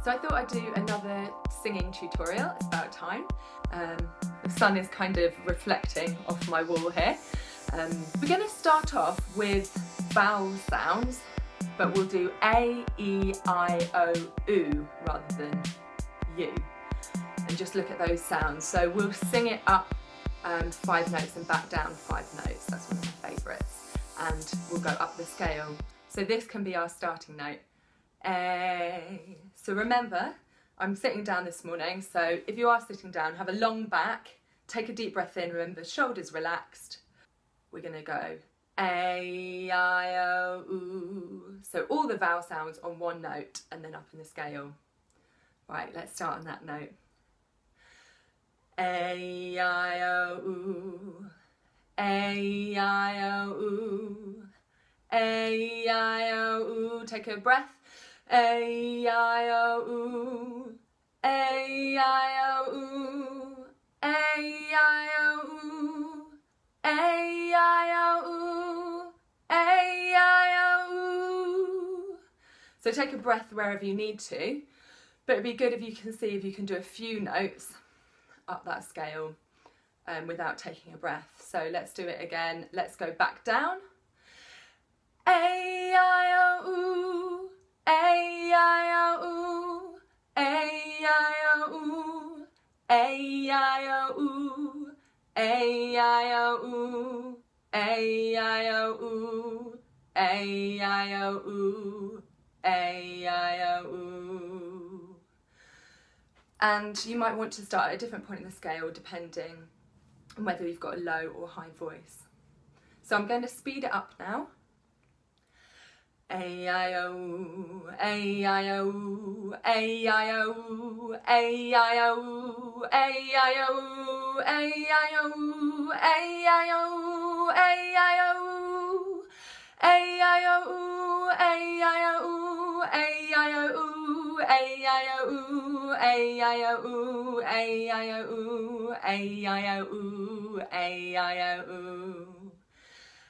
So I thought I'd do another singing tutorial, it's about time. The sun is kind of reflecting off my wall here. We're going to start off with vowel sounds, but we'll do A, E, I, O, U rather than U. And just look at those sounds. So we'll sing it up 5 notes and back down 5 notes. That's one of my favourites. And we'll go up the scale. So this can be our starting note. A. So remember, I'm sitting down this morning, so if you are sitting down, have a long back, take a deep breath in, remember shoulders relaxed. We're going to go A, I, O, U. So all the vowel sounds on one note and then up in the scale. Right, let's start on that note. A, I, O, U. A, I, O, U. A, I, O, U. Take a breath. A, I, O, U. A, I, O, U. A, I, O, U. A, I, O, U. A, I, O, U. So take a breath wherever you need to, but it'd be good if you can see if you can do a few notes up that scale without taking a breath. So let's do it again. Let's go back down. A, I, O, U. A, I, O, U. A, I, O, U. A, I, O, U. A, I, O, U. A, I, O, U. A, I, O, U. A, I, O, U. And you might want to start at a different point in the scale depending on whether you've got a low or high voice. So I'm going to speed it up now. A, I, O, A, I, O, A, I, O, A, I, O, A, I, O, A, I, O, A, I, O, A, I, O, A, I, O, A, I, O, A, I, O, A, I, O, A, I, O, A, I, O, A, I, O, A, I, O.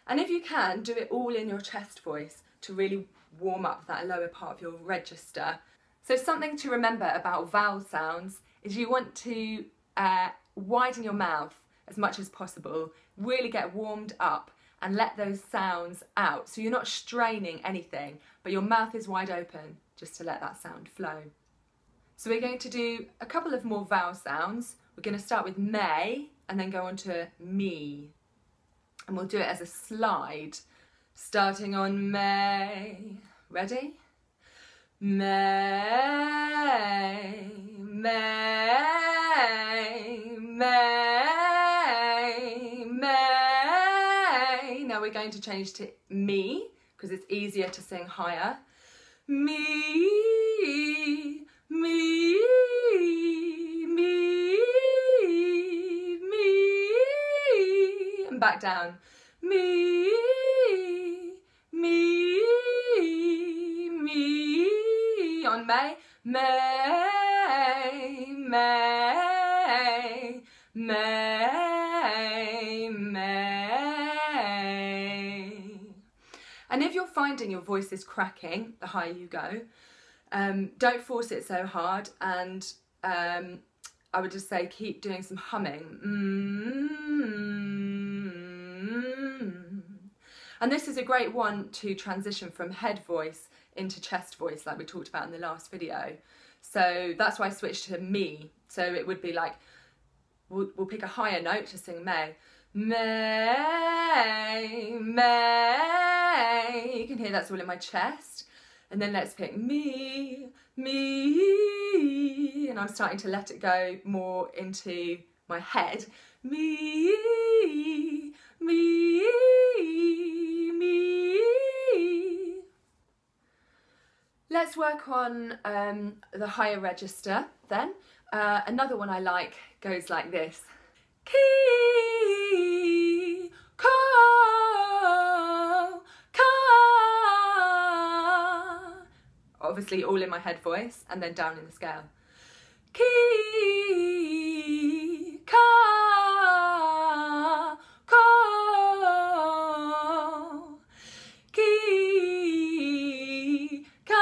And if you can, do it all in your chest voice to really warm up that lower part of your register. So something to remember about vowel sounds is you want to widen your mouth as much as possible, really get warmed up and let those sounds out. So you're not straining anything, but your mouth is wide open just to let that sound flow. So we're going to do a couple of more vowel sounds. We're going to start with may and then go on to me. And we'll do it as a slide. Starting on May. Ready? May, May, May, May. Now we're going to change to me because it's easier to sing higher. Me, me, me, me. And back down. Me. Me, me, on May, May, May, May, May. And if you're finding your voice is cracking, the higher you go, don't force it so hard, and I would just say keep doing some humming. And this is a great one to transition from head voice into chest voice like we talked about in the last video. So that's why I switched to me. So it would be like, we'll pick a higher note to sing May. May, May. You can hear that's all in my chest. And then let's pick me, me. And I'm starting to let it go more into my head. Me, me. Let's work on the higher register then. Another one I like goes like this. Key, ko, ka. Obviously all in my head voice and then down in the scale. Key, ka, ko. Key, ka,